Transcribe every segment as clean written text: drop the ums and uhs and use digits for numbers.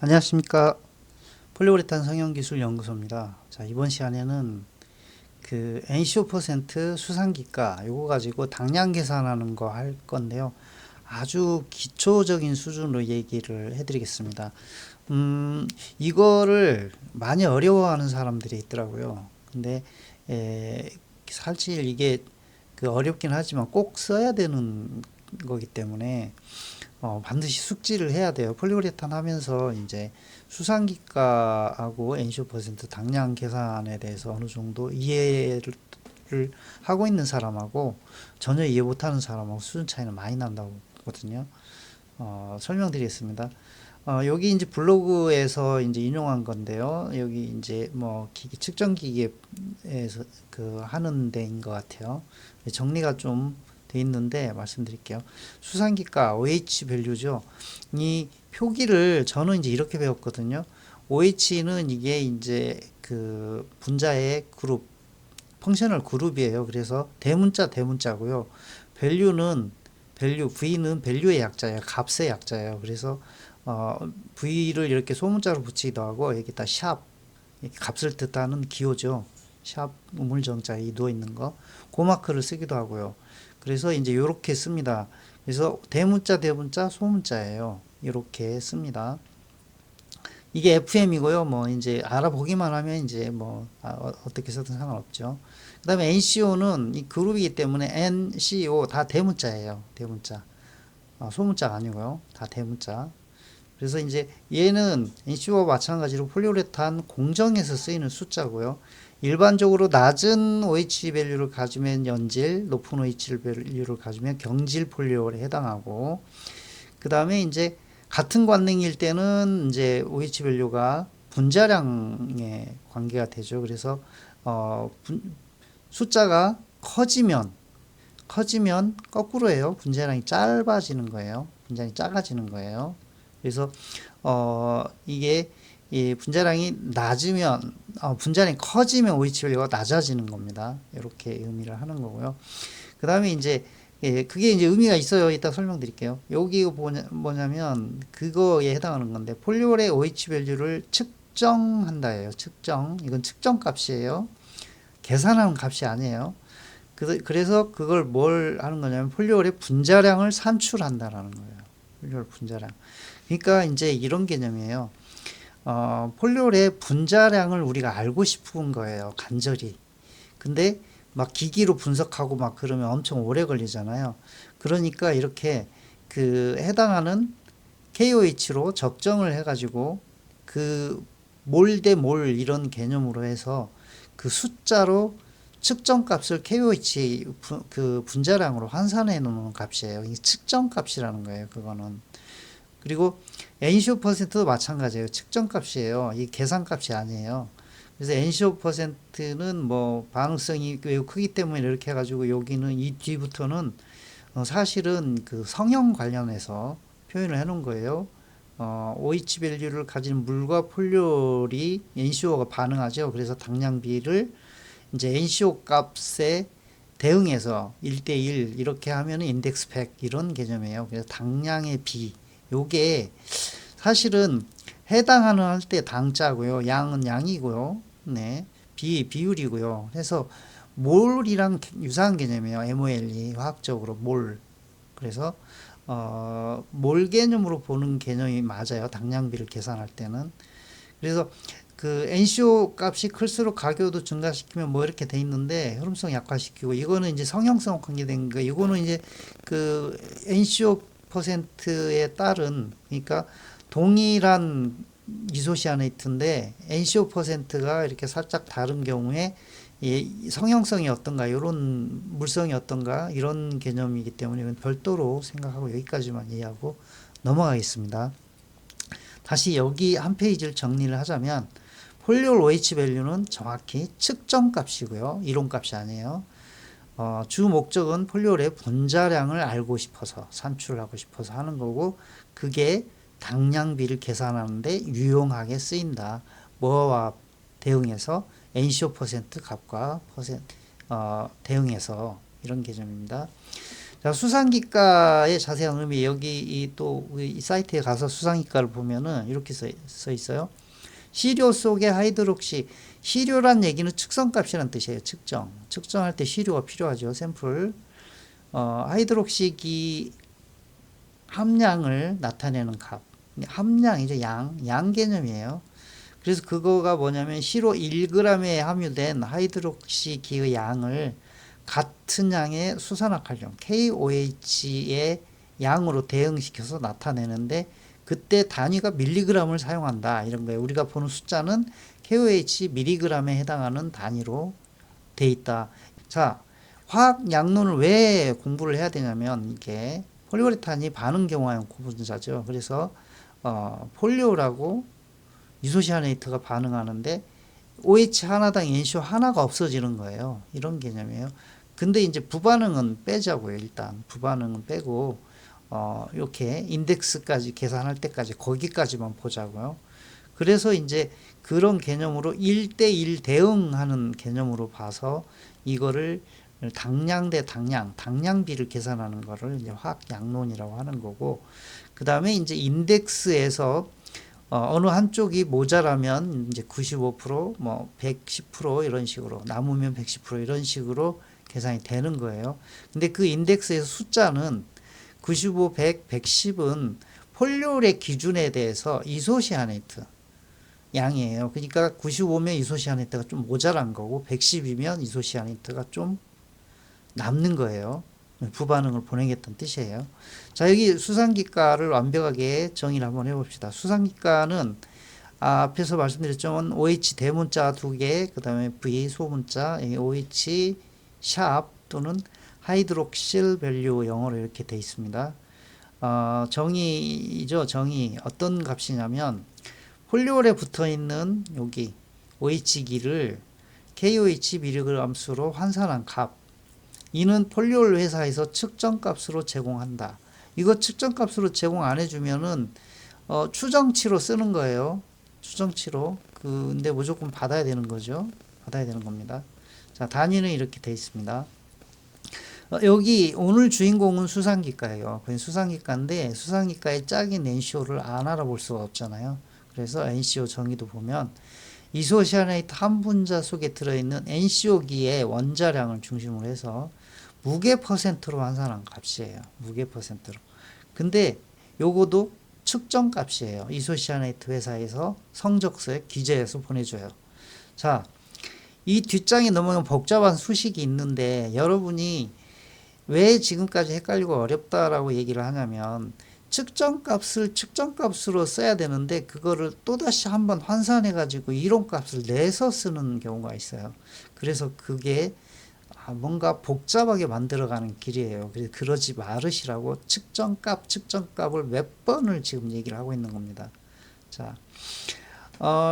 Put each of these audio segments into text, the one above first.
안녕하십니까. 폴리우레탄 성형기술연구소입니다. 자, 이번 시간에는 그 NCO% 수상기가 요거 가지고 당량 계산하는 거 할 건데요. 아주 기초적인 수준으로 얘기를 해드리겠습니다. 이거를 많이 어려워하는 사람들이 있더라고요. 근데 사실 이게 그 어렵긴 하지만 꼭 써야 되는 거기 때문에 반드시 숙지를 해야 돼요. 폴리우레탄 하면서 이제 수상기가하고 NCO% 당량 계산에 대해서 어느 정도 이해를 하고 있는 사람하고 전혀 이해 못하는 사람하고 수준 차이는 많이 난다고 보거든요. 설명드리겠습니다. 여기 이제 블로그에서 이제 인용한 건데요. 여기 이제 뭐 기기 측정 기계에서 그 하는 데인 것 같아요. 정리가 좀 돼 있는데 말씀드릴게요. 수상기가 OH 밸류죠. 이 표기를 저는 이제 이렇게 배웠거든요. OH는 이게 이제 그 분자의 그룹, 펑셔널 그룹이에요. 그래서 대문자 대문자고요. 밸류는 V는 밸류의 약자예요. 값의 약자예요. 그래서 V를 이렇게 소문자로 붙이기도 하고 여기다 샵, 값을 뜻하는 기호죠. 샵 우물정자에 누워 있는 거, 그 마크를 쓰기도 하고요. 그래서 이제 이렇게 씁니다. 그래서 대문자 대문자 소문자예요. 이렇게 씁니다. 이게 FM이고요. 뭐 이제 알아보기만 하면 이제 뭐 어떻게 써든 상관없죠. 그다음에 NCO는 이 그룹이기 때문에 NCO 다 대문자예요. 대문자. 소문자가 아니고요. 다 대문자. 그래서 이제 얘는 NCO와 마찬가지로 폴리우레탄 공정에서 쓰이는 숫자고요. 일반적으로 낮은 OH 밸류를 가지면 연질, 높은 OH 밸류를 가지면 경질 폴리올에 해당하고, 그 다음에 이제 같은 관능일 때는 이제 OH 밸류가 분자량에 관계가 되죠. 그래서 숫자가 커지면 거꾸로예요. 분자량이 짧아지는 거예요. 분자량이 작아지는 거예요. 그래서 이게 이 분자량이 낮으면 분자량이 커지면 OH 밸류가 낮아지는 겁니다. 이렇게 의미를 하는 거고요. 그 다음에 이제 그게 이제 의미가 있어요. 이따 설명드릴게요. 여기 뭐냐면 그거에 해당하는 건데 폴리올의 OH 밸류를 측정한다예요. 측정. 이건 측정 값이에요. 계산하는 값이 아니에요. 그래서 그걸 뭘 하는 거냐면 폴리올의 분자량을 산출한다라는 거예요. 폴리올 분자량. 그러니까 이제 이런 개념이에요. 폴리올의 분자량을 우리가 알고 싶은 거예요. 간절히. 근데 막 기기로 분석하고 막 그러면 엄청 오래 걸리잖아요. 그러니까 이렇게 그 해당하는 KOH로 적정을 해가지고 그 몰 대 몰 이런 개념으로 해서 그 숫자로 측정 값을 KOH 그 분자량으로 환산해 놓는 값이에요. 이 측정 값이라는 거예요. 그거는. 그리고 NCO%도 마찬가지예요. 측정 값이에요. 이 계산 값이 아니에요. 그래서 NCO%는 뭐 반응성이 매우 크기 때문에 이렇게 해가지고 여기는 이 뒤부터는 사실은 그 성형 관련해서 표현을 해놓은 거예요. OH 밸류를 가진 물과 폴리올이 NCO가 반응하죠. 그래서 당량비를 이제 NCO 값에 대응해서 1대1 이렇게 하면 인덱스 100 이런 개념이에요. 그래서 당량의 비 요게 사실은 해당하는 할 때 당자고요. 양은 양이고요. 네. 비율이고요. 그래서 몰이랑 유사한 개념이에요. MOL이 화학적으로 몰. 그래서 몰 개념으로 보는 개념이 맞아요. 당량비를 계산할 때는. 그래서 그 NCO 값이 클수록 가교도 증가시키면 뭐 이렇게 돼 있는데 흐름성 약화시키고 이거는 이제 성형성 관계된 거. 이거는 이제 그 NCO 퍼센트에 따른 그러니까 동일한 이소시아네이트인데 NCO 퍼센트가 이렇게 살짝 다른 경우에 성형성이 어떤가 이런 물성이 어떤가 이런 개념이기 때문에 이건 별도로 생각하고 여기까지만 이해하고 넘어가겠습니다. 다시 여기 한 페이지를 정리를 하자면 폴리올 OH 밸류는 정확히 측정 값이고요. 이론 값이 아니에요. 주 목적은 폴리올의 분자량을 알고 싶어서 산출을 하고 싶어서 하는 거고 그게 당량비를 계산하는데 유용하게 쓰인다. 뭐와 대응해서 NCO% 값과 대응해서 이런 개념입니다. 자, 수상기가의 자세한 의미 여기 이 사이트에 가서 수상기가를 보면은 이렇게 써 있어요. 시료 속의 하이드록시 시료란 얘기는 측성값이란 뜻이에요. 측정할 때 시료가 필요하죠. 샘플 하이드록시기 함량을 나타내는 값. 함량이죠. 양 개념이에요. 그래서 그거가 뭐냐면 시로 1g에 함유된 하이드록시기의 양을 같은 양의 수산화칼륨 KOH의 양으로 대응시켜서 나타내는데 그때 단위가 밀리그램을 사용한다 이런 거예요. 우리가 보는 숫자는 KOH 밀리그램에 해당하는 단위로 돼 있다. 자, 화학 양론을 왜 공부를 해야 되냐면 이게 폴리우레탄이 반응 경화형 고분자죠. 그래서 폴리오라고 이소시아네이트가 반응하는데 OH 하나당 NCO 하나가 없어지는 거예요. 이런 개념이에요. 근데 이제 부반응은 빼자고요. 일단 부반응은 빼고 이렇게 인덱스까지 계산할 때까지 거기까지만 보자고요. 그래서 이제 그런 개념으로 1대1 대응하는 개념으로 봐서 이거를 당량 대 당량비를 계산하는 거를 이제 화학 양론이라고 하는 거고, 그 다음에 이제 인덱스에서 어느 한쪽이 모자라면 이제 95%, 뭐 110% 이런 식으로, 남으면 110% 이런 식으로 계산이 되는 거예요. 근데 그 인덱스에서 숫자는 95, 100, 110은 폴리올의 기준에 대해서 이소시아네이트 양이에요. 그러니까 95면 이소시아네이트가 좀 모자란 거고 110이면 이소시아네이트가 좀 남는 거예요. 부반응을 보내겠다는 뜻이에요. 자, 여기 수상기가를 완벽하게 정의를 한번 해봅시다. 수상기가는 앞에서 말씀드렸지만 OH 대문자 2개, 그 다음에 V 소문자, OH 샵 또는 하이드록실 밸류 영어로 이렇게 돼 있습니다. 정의죠. 정의. 어떤 값이냐면 폴리올에 붙어 있는 여기 OH기를 KOH 미리그램 수로 환산한 값. 이는 폴리올 회사에서 측정값으로 제공한다. 이거 측정값으로 제공 안 해주면은 추정치로 쓰는 거예요. 추정치로. 근데 무조건 받아야 되는 거죠. 받아야 되는 겁니다. 자, 단위는 이렇게 돼 있습니다. 여기 오늘 주인공은 수상기가예요. 수상기가인데 수상기가의 짝인 NCO를 안 알아볼 수가 없잖아요. 그래서 NCO 정의도 보면 이소시아네이트 한 분자 속에 들어있는 NCO기의 원자량을 중심으로 해서 무게 퍼센트로 환산한 값이에요. 무게 퍼센트로. 근데 요거도 측정 값이에요. 이소시아네이트 회사에서 성적서에 기재해서 보내줘요. 자, 이 뒷장에 너무 복잡한 수식이 있는데 여러분이 왜 지금까지 헷갈리고 어렵다라고 얘기를 하냐면 측정값을 측정값으로 써야 되는데 그거를 또다시 한번 환산해 가지고 이론값을 내서 쓰는 경우가 있어요. 그래서 그게 뭔가 복잡하게 만들어가는 길이에요. 그래서 그러지 말으시라고 측정값을 몇 번을 지금 얘기를 하고 있는 겁니다. 자,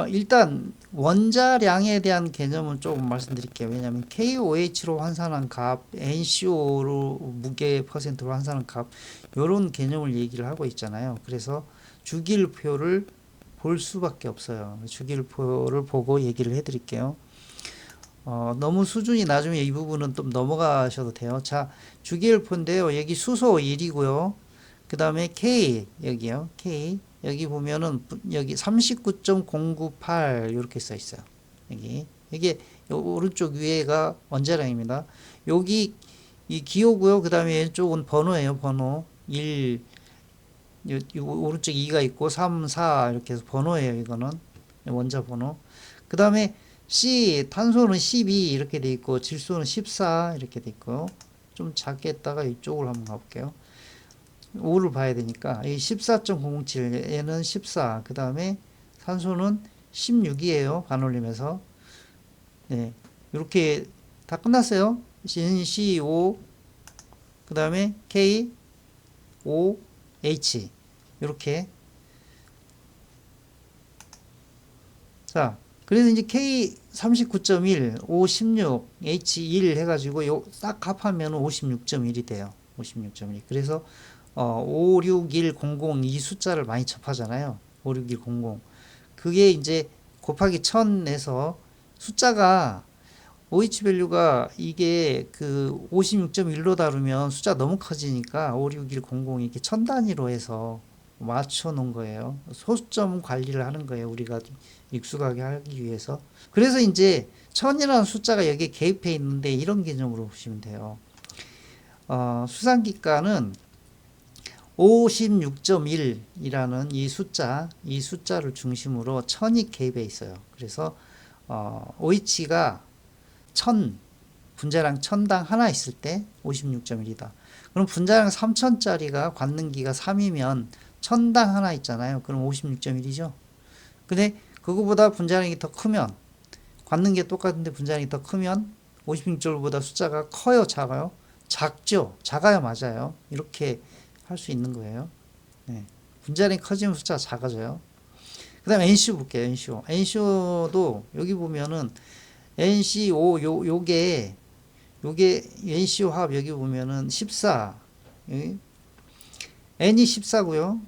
일단 원자량에 대한 개념은 조금 말씀드릴게요. 왜냐하면 KOH로 환산한 값, NCO로 무게 퍼센트로 환산한 값, 이런 개념을 얘기를 하고 있잖아요. 그래서 주기율표를 볼 수밖에 없어요. 주기율표를 보고 얘기를 해드릴게요. 너무 수준이 낮으면 이 부분은 좀 넘어가셔도 돼요. 자, 주기율표인데요. 여기 수소 1이고요. 그 다음에 K, 여기요. K. 여기 보면은, 여기 39.098 이렇게 써 있어요. 여기. 이게 오른쪽 위에가 원자량입니다. 여기 이 기호고요. 그 다음에 왼쪽은 번호예요. 번호. 1, 오른쪽 2가 있고 3, 4 이렇게 해서 번호예요. 이거는. 원자 번호. 그 다음에 C, 탄소는 12 이렇게 돼 있고 질소는 14 이렇게 돼 있고요. 좀 작게 했다가 이쪽으로 한번 가볼게요. 5를 봐야 되니까 이 14.007 얘는 14, 그 다음에 산소는 16이에요. 반올림에서. 네, 이렇게 다 끝났어요. C5, 그 다음에 K, O, H 이렇게. 자, 그래서 이제 K 39.1, O 16, H 1 해가지고 요 딱 합하면 56.1이 돼요. 56.1. 그래서 56100 이 숫자를 많이 접하잖아요. 56100. 그게 이제 곱하기 1000에서 숫자가 OH 밸류가 이게 그 56.1로 다루면 숫자 너무 커지니까 56100 이렇게 천 단위로 해서 맞춰 놓은 거예요. 소수점 관리를 하는 거예요. 우리가 익숙하게 하기 위해서. 그래서 이제 천이라는 숫자가 여기에 개입해 있는데 이런 개념으로 보시면 돼요. 수산기가는 56.1이라는 이 숫자를 중심으로 천이 개입해 있어요. 그래서 OH가 분자량 1000당 하나 있을 때 56.1이다. 그럼 분자량 3000짜리가 관능기가 3이면 1000당 하나 있잖아요. 그럼 56.1이죠. 근데 그거보다 분자량이 더 크면, 관능기가 똑같은데 분자량이 더 크면 56.1보다 숫자가 커요, 작아요? 작죠. 작아요, 맞아요. 이렇게 할 수 있는 거예요. 네. 분자량이 커지면 숫자가 작아져요. 그 다음에 NCO 볼게요. NCO. NCO도 여기 보면은 NCO 요게 NCO 합 여기 보면은 14. N이 14고요.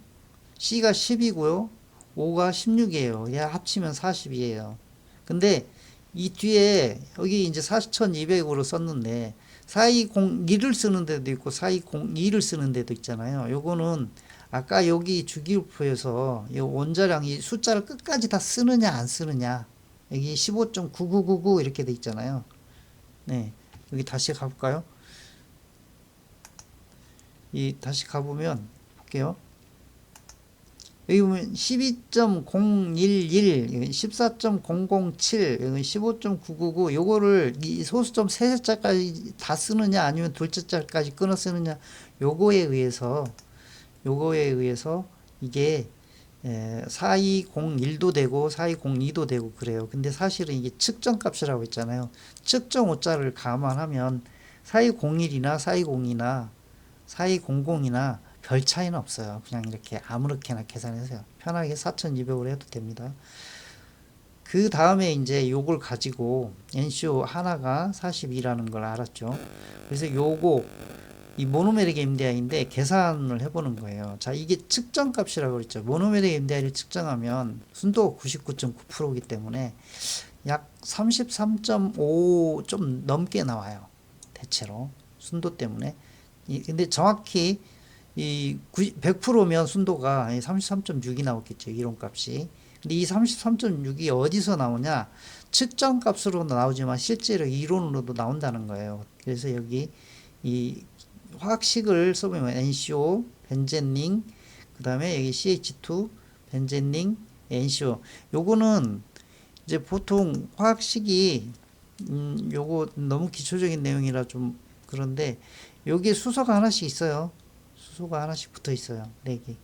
C가 10이고요. O가 16이에요. 얘 합치면 40이에요. 근데 이 뒤에 여기 이제 4200으로 썼는데 4202를 쓰는 데도 있고 4202를 쓰는 데도 있잖아요. 요거는 아까 여기 주기율표에서 이 원자량이 숫자를 끝까지 다 쓰느냐 안 쓰느냐, 여기 15.9999 이렇게 돼 있잖아요. 네, 여기 다시 가볼까요? 다시 가보면 볼게요. 여기 보면 12.011, 14.007, 15.999 요거를 이 소수점 세 자까지 다 쓰느냐 아니면 둘째 자까지 끊어 쓰느냐, 요거에 의해서 이게 4201도 되고 4202도 되고 그래요. 근데 사실은 이게 측정값이라고 했잖아요. 측정 오자를 감안하면 4201이나 4202나 4200이나 별 차이는 없어요. 그냥 이렇게 아무렇게나 계산해서요. 편하게 4200으로 해도 됩니다. 그 다음에 이제 요걸 가지고 NCO 하나가 42라는 걸 알았죠. 그래서 요거 이 모노메릭 MDI인데 계산을 해보는 거예요. 자, 이게 측정값이라고 그랬죠. 모노메릭 MDI를 측정하면 순도가 99.9%이기 때문에 약 33.5 좀 넘게 나와요. 대체로 순도 때문에. 근데 정확히 이 100%면 순도가 33.6이 나오겠죠. 이론값이. 근데 이 33.6이 어디서 나오냐? 측정값으로 나오지만 실제로 이론으로도 나온다는 거예요. 그래서 여기 이 화학식을 써보면 NCO, 벤젠링, 그 다음에 여기 CH2, 벤젠링, NCO. 요거는 이제 보통 화학식이 요거 너무 기초적인 내용이라 좀 그런데 여기에 수소가 하나씩 있어요. 수소가 하나씩 붙어 있어요. 4개.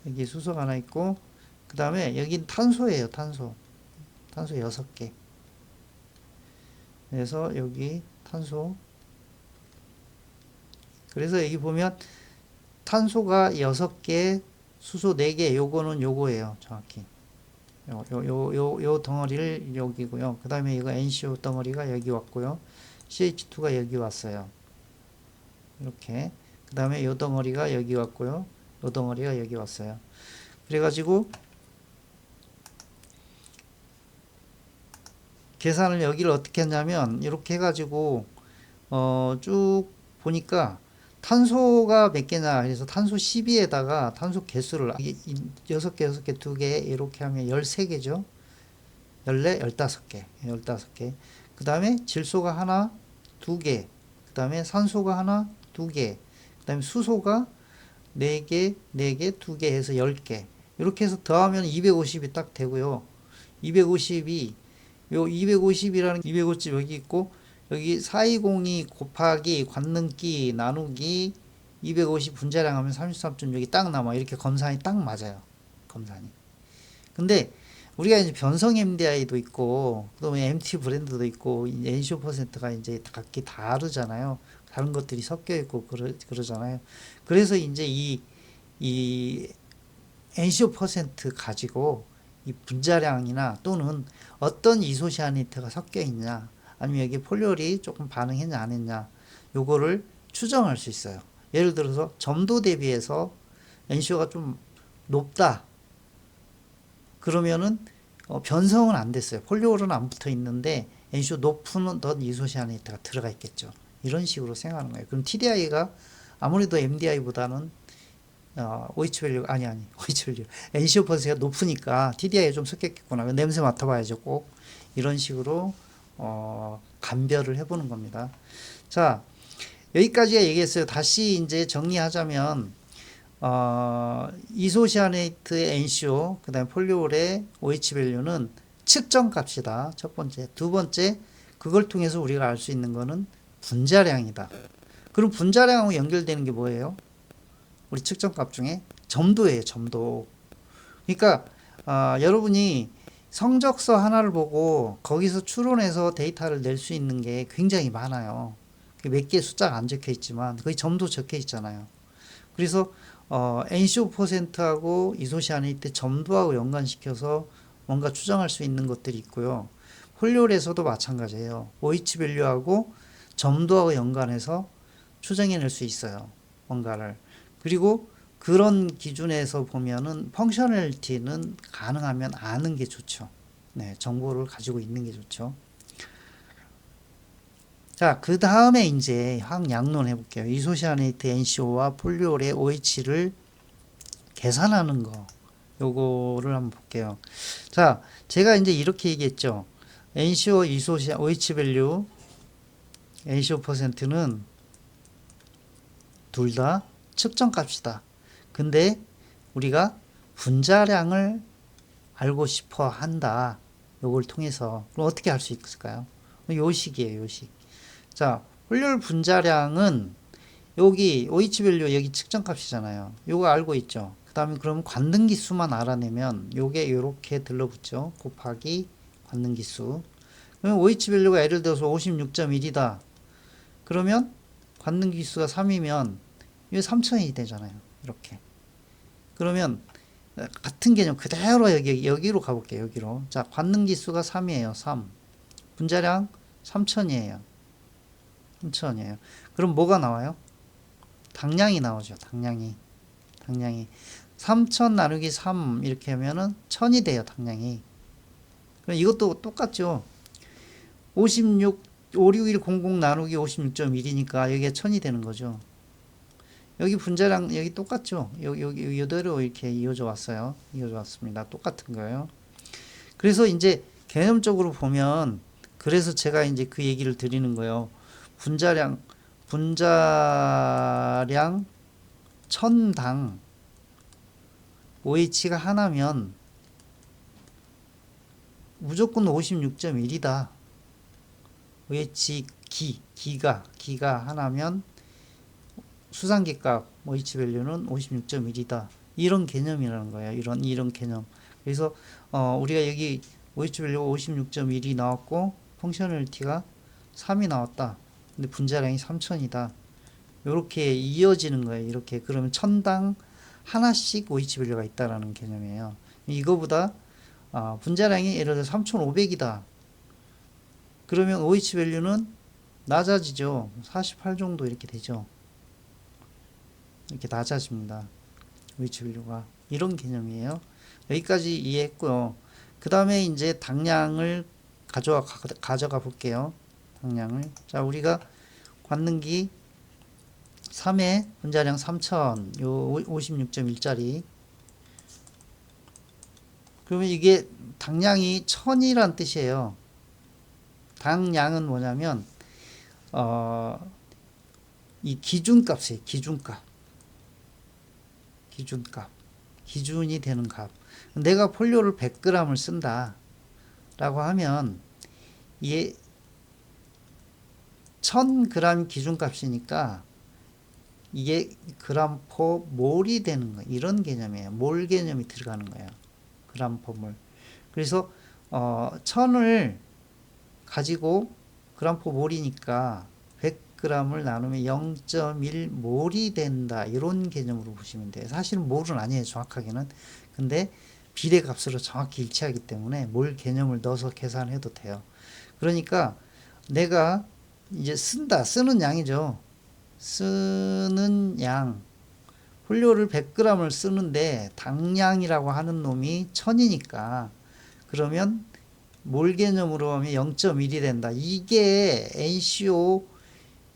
여기 수소가 하나 있고, 그 다음에 여긴 탄소예요. 탄소 6개. 그래서 여기 탄소. 그래서 여기 보면 탄소가 6개, 수소 4개, 요거는 요거예요. 정확히. 요 덩어리를 여기고요. 그 다음에 이거 NCO 덩어리가 여기 왔고요. CH2가 여기 왔어요. 이렇게. 그 다음에 요 덩어리가 여기 왔고요. 요 덩어리가 여기 왔어요. 그래가지고 계산을 여기를 어떻게 했냐면 이렇게 해가지고 쭉 보니까 탄소가 몇 개냐 그래서 탄소 12에다가 탄소 개수를 6개 2개 이렇게 하면 13개죠. 14, 15개 15개. 그 다음에 질소가 하나 2개, 그 다음에 산소가 하나 2개, 그 다음에 수소가 4개 4개 2개 해서 10개. 이렇게 해서 더하면 250이 딱 되고요. 250이 요 250이라는 250 여기 있고, 여기 4202 곱하기 관능기 나누기 250 분자량 하면 33.6이 딱 남아. 이렇게 검산이 딱 맞아요. 검산이. 근데 우리가 이제 변성 MDI도 있고, 그다음에 MT 브랜드도 있고, NCO 퍼센트가 이제 각기 다르잖아요. 다른 것들이 섞여 있고 그러잖아요. 그래서 이제 이 NCO 퍼센트 가지고 이 분자량이나 또는 어떤 이소시아니트가 섞여 있냐, 아니면 여기 폴리올이 조금 반응했냐 안 했냐, 요거를 추정할 수 있어요. 예를 들어서 점도 대비해서 NCO가 좀 높다 그러면은 변성은 안 됐어요. 폴리올은 안 붙어 있는데 NCO 높은 덧 이소시아네이트가 들어가 있겠죠. 이런 식으로 생각하는 거예요. 그럼 TDI가 아무래도 MDI보다는 OH 밸류 OH 밸류 NCO 퍼센트가 높으니까 TDI에 좀 섞였겠구나. 냄새 맡아봐야죠. 꼭 이런 식으로 감별을 해보는 겁니다. 자, 여기까지 얘기했어요. 다시 이제 정리하자면 이소시아네이트의 NCO 그다음에 폴리올의 OH 밸류는 측정 값이다. 첫 번째. 두 번째, 그걸 통해서 우리가 알 수 있는 거는 분자량이다. 그럼 분자량하고 연결되는 게 뭐예요? 우리 측정값 중에 점도예요. 점도. 그러니까 여러분이 성적서 하나를 보고 거기서 추론해서 데이터를 낼 수 있는 게 굉장히 많아요. 몇 개 숫자가 안 적혀 있지만 거기 점도 적혀 있잖아요. 그래서 NCO 퍼센트하고 이소시아네이트 점도하고 연관시켜서 뭔가 추정할 수 있는 것들이 있고요. 폴리올에서도 마찬가지예요. OH 밸류하고 점도하고 연관해서 추정해낼 수 있어요. 뭔가를. 그리고 그런 기준에서 보면은 펑셔널리티는 가능하면 아는 게 좋죠. 네, 정보를 가지고 있는 게 좋죠. 자, 그 다음에 이제 항양론 해볼게요. 이소시아네이트 NCO와 폴리올의 OH를 계산하는 거. 요거를 한번 볼게요. 자, 제가 이제 이렇게 얘기했죠. NCO, 이소시아, OH 밸류, NCO 퍼센트는 둘 다 측정값이다. 근데 우리가 분자량을 알고 싶어 한다. 요걸 통해서. 그럼 어떻게 할 수 있을까요? 요식이에요, 요식. 자, 홀률 분자량은 여기 OH 밸류 여기 측정값이잖아요. 요거 알고 있죠. 그 다음에 그럼 관등기수만 알아내면 요게 요렇게 들러붙죠. 곱하기 관등기수. 그러면 OH 밸류가 예를 들어서 56.1이다. 그러면 관등기수가 3이면 이게 3000이 되잖아요. 이렇게. 그러면 같은 개념 그대로 여기로 가볼게요. 여기로. 자, 관등기수가 3이에요. 3. 분자량 3000이에요. 3000이에요. 그럼 뭐가 나와요? 당량이 나오죠. 당량이. 3000 나누기 3 이렇게 하면은 1000이 돼요. 당량이. 그럼 이것도 똑같죠. 56100 나누기 56.1이니까 여기가 1000이 되는 거죠. 여기 분자량 여기 똑같죠. 여기 이대로 이렇게 이어져 왔어요. 이어져 왔습니다. 똑같은 거예요. 그래서 이제 개념적으로 보면 그래서 제가 이제 그 얘기를 드리는 거예요. 분자량 1000당 OH가 하나면 무조건 56.1이다. OH 기가 하나면 수상기 값 OH 밸류는 56.1이다. 이런 개념이라는 거예요. 이런 개념. 그래서 우리가 여기 OH 밸류가 56.1이 나왔고 펑셔널리티가 3이 나왔다. 근데 분자량이 3000이다. 이렇게 이어지는 거예요. 이렇게. 그러면 1000당 하나씩 OH 밸류가 있다라는 개념이에요. 이거보다 분자량이 예를 들어 3500이다. 그러면 OH 밸류는 낮아지죠. 48 정도 이렇게 되죠. 이렇게 낮아집니다. OH 밸류가. 이런 개념이에요. 여기까지 이해했고요. 그 다음에 이제 당량을 가져가 볼게요. 당량을. 자, 우리가 관능기 3의 분자량 3000, 요 56.1짜리. 그러면 이게 당량이 1000이란 뜻이에요. 당량은 뭐냐면, 이 기준값이에요. 기준이 되는 값. 내가 폴리오를 100g을 쓴다. 라고 하면, 이게 1000g 기준값이니까, 이게 그램포 몰이 되는 거예요. 이런 개념이에요. 몰 개념이 들어가는 거예요. 그램포 몰. 그래서 1000을 가지고 그램포 몰이니까 100g을 나누면 0.1 몰이 된다. 이런 개념으로 보시면 돼요. 사실은 몰은 아니에요. 정확하게는. 근데 비례값으로 정확히 일치하기 때문에 몰 개념을 넣어서 계산해도 돼요. 그러니까 내가 이제 쓰는 양이죠. 쓰는 양, 폴리오를 100g을 쓰는데 당량이라고 하는 놈이 1000이니까 그러면 몰 개념으로 하면 0.1이 된다. 이게 NCO의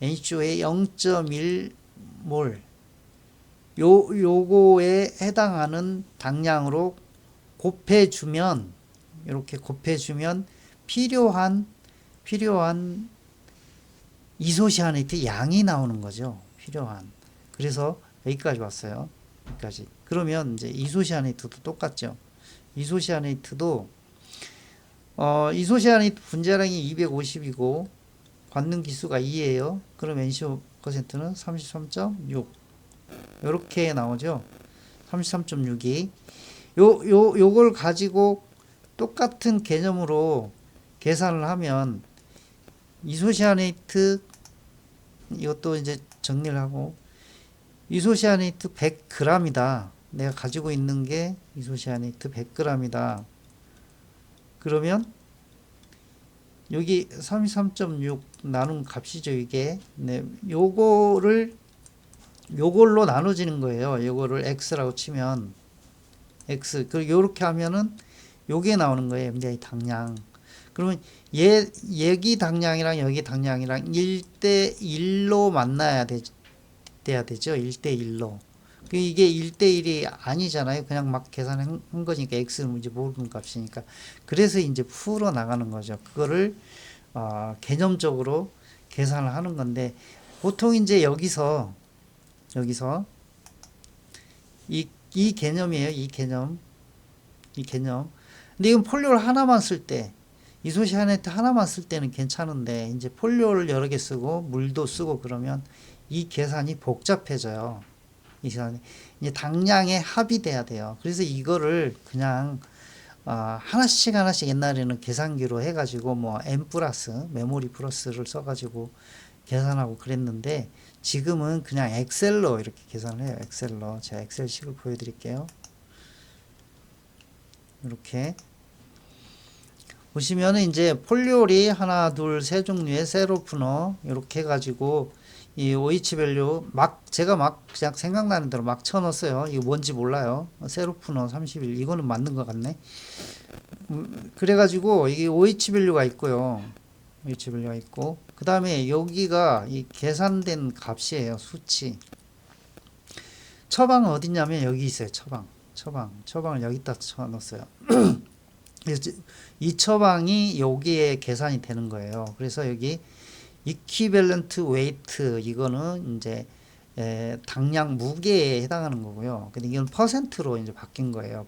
0.1몰 요거에 해당하는 당량으로 곱해주면, 이렇게 곱해주면 필요한 이소시아네이트 양이 나오는 거죠. 필요한. 그래서 여기까지 왔어요. 여기까지. 그러면 이제 이소시아네이트도 똑같죠. 이소시아네이트도 이소시아네이트 분자량이 250이고 관능 기수가 2예요. 그럼 NCO%는 33.6. 이렇게 나오죠. 33.6이 요걸 가지고 똑같은 개념으로 계산을 하면 이소시아네이트 이것도 이제 정리를 하고 이소시아네이트 100g이다. 내가 가지고 있는 게 이소시아네이트 100g이다. 그러면 여기 33.6 나눈 값이죠, 이게. 네, 요걸로 나눠지는 거예요. 요거를 x라고 치면 x. 그리고 요렇게 하면은 요게 나오는 거예요. MDI 당량. 그러면 여기 당량이랑 여기 당량이랑 1대 1로 돼야 되죠. 1대 1로. 이게 1대 1이 아니잖아요. 그냥 막 계산한 거니까 x는 이제 모르는 값이니까. 그래서 이제 풀어 나가는 거죠. 그거를 개념적으로 계산을 하는 건데 보통 이제 여기서 이 개념이에요. 이 개념. 근데 이건 폴리올 하나만 쓸 때, 이소시아네트 하나만 쓸 때는 괜찮은데, 이제 폴리올을 여러 개 쓰고, 물도 쓰고 그러면 이 계산이 복잡해져요. 이 계산이. 이제 당량의 합이 돼야 돼요. 그래서 이거를 그냥, 하나씩 옛날에는 계산기로 해가지고, 뭐, M 플러스, 메모리 플러스를 써가지고 계산하고 그랬는데, 지금은 그냥 엑셀로 이렇게 계산을 해요. 엑셀로. 제가 엑셀식을 보여드릴게요. 이렇게. 보시면은 이제 폴리올이 하나, 둘, 세 종류의 세로프너 이렇게 해가지고 이 OH 밸류 제가 막 그냥 생각나는 대로 막 쳐넣었어요. 이거 뭔지 몰라요. 세로프너 31 이거는 맞는 것 같네. 그래가지고 이게 OH 밸류가 있고요. OH 밸류가 있고 그 다음에 여기가 이 계산된 값이에요. 수치. 처방은 어딨냐면 여기 있어요. 처방을 여기다 쳐넣었어요. 그래서 이 처방이 여기에 계산이 되는 거예요. 그래서 여기 equivalent weight 이거는 이제 당량 무게에 해당하는 거고요. 근데 이건 퍼센트로 이제 바뀐 거예요.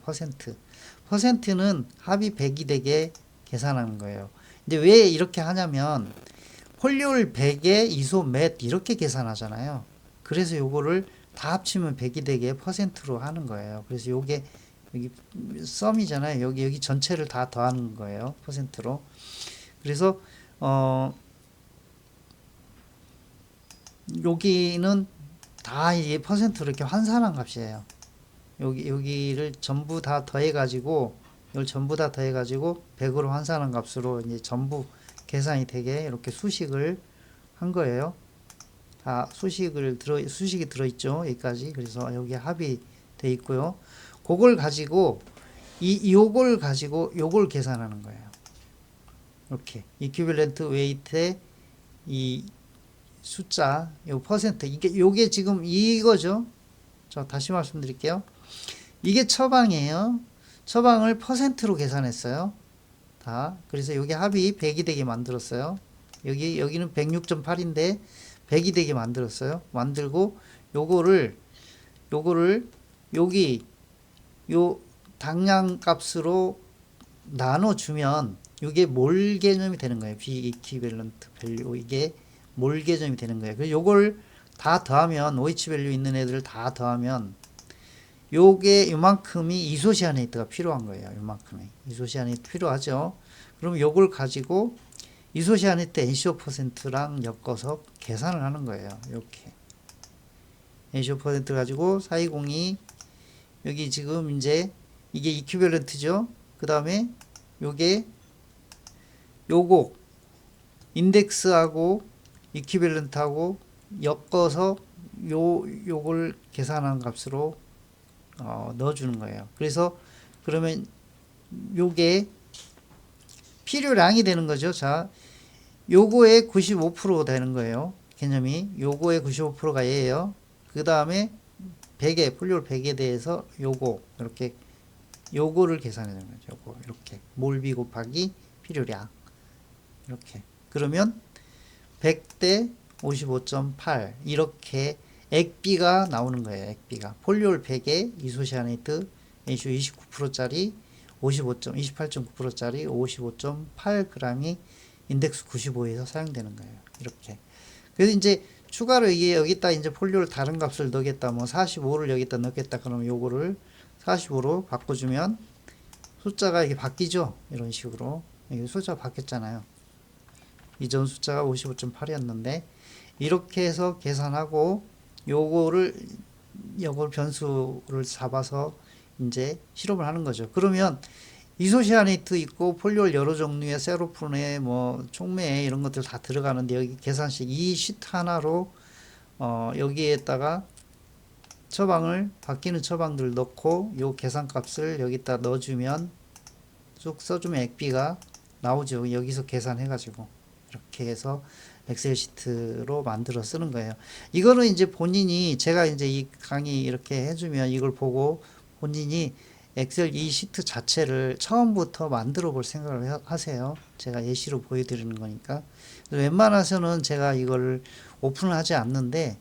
퍼센트는 합이 100이 되게 계산하는 거예요. 근데 왜 이렇게 하냐면 폴리올 100에 이소 몇 이렇게 계산하잖아요. 그래서 요거를 다 합치면 100이 되게 퍼센트로 하는 거예요. 그래서 요게 여기 썸이잖아요. 여기 전체를 다 더하는 거예요. 퍼센트로. 그래서 여기는 다 이게 퍼센트로 이렇게 환산한 값이에요. 여기를 전부 다 더해 가지고 이걸 전부 다 더해 가지고 100으로 환산한 값으로 이제 전부 계산이 되게 이렇게 수식을 한 거예요. 다 수식이 들어 있죠. 여기까지. 그래서 여기 합이 돼 있고요. 그걸 가지고 요걸 가지고 요걸 계산하는 거예요. 이렇게 equivalent weight의 이 숫자, 요 퍼센트 요게 지금 이거죠. 자, 다시 말씀드릴게요. 이게 처방이에요. 처방을 퍼센트로 계산했어요. 다. 그래서 여기 합이 100이 되게 만들었어요. 여기는 106.8인데 100이 되게 만들었어요. 만들고 요거를 여기 요 당량 값으로 나눠주면 이게 몰 개념이 되는 거예요. 비이퀴밸런트 밸류 이게 몰 개념이 되는 거예요. 그래서 요걸 다 더하면 OH 밸류 있는 애들을 다 더하면 요게 요만큼이 이소시아네이트가 필요한 거예요. 요만큼이 이소시아네이트 필요하죠. 그럼 요걸 가지고 이소시아네이트 NCO%랑 엮어서 계산을 하는 거예요. 이렇게 NCO% 가지고 4202 여기 지금 이제 이게 이퀴밸런트죠. 그 다음에 요거 인덱스하고 이퀴밸런트하고 엮어서 요걸 계산한 값으로 넣어주는 거예요. 그래서 그러면 요게 필요량이 되는 거죠. 자, 요거의 95% 되는 거예요. 개념이 요거의 95%가 얘예요. 그 다음에 100에 폴리올 100에 대해서 요거 이렇게 요거를 계산해 주는 거죠. 요거 이렇게 몰비 곱하기 필요량 이렇게 그러면 100대 55.8 이렇게 액비가 나오는 거예요. 액비가 폴리올 100에 이소시아네이트 NCO 29%짜리 28.9%짜리 55.8g이 인덱스 95에서 사용되는 거예요. 이렇게. 그래서 이제 추가로 이게 여기다 이제 폴리올 다른 값을 넣겠다. 뭐 45를 여기다 넣겠다. 그러면 요거를 45로 바꿔주면 숫자가 이게 바뀌죠. 이런 식으로. 이게 숫자가 바뀌었잖아요. 이전 숫자가 55.8이었는데 이렇게 해서 계산하고 요걸 변수를 잡아서 이제 실험을 하는 거죠. 그러면 이소시아네이트 있고 폴리올 여러 종류의 세로프네 뭐 촉매 이런 것들 다 들어가는데 여기 계산식 이 시트 하나로 여기에다가 처방을 바뀌는 처방들을 넣고 요 계산값을 여기다 넣어주면 쭉 써주면 액비가 나오죠. 여기서 계산해 가지고 이렇게 해서 엑셀 시트로 만들어 쓰는 거예요. 이거는 이제 본인이 제가 이제 이 강의 이렇게 해주면 이걸 보고 본인이 엑셀 이 시트 자체를 처음부터 만들어 볼 생각을 하세요. 제가 예시로 보여드리는 거니까. 웬만해서는 제가 이걸 오픈을 하지 않는데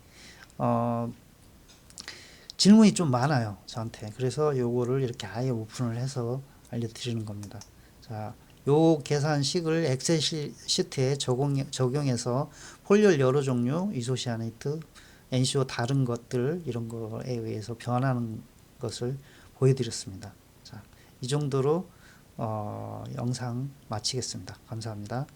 질문이 좀 많아요, 저한테. 그래서 요거를 이렇게 아예 오픈을 해서 알려드리는 겁니다. 자, 요 계산식을 엑셀 시트에 적용해서 폴리올 여러 종류, 이소시아네이트, NCO 다른 것들 이런 거에 의해서 변하는 것을 보여드렸습니다. 자, 이 정도로 영상 마치겠습니다. 감사합니다.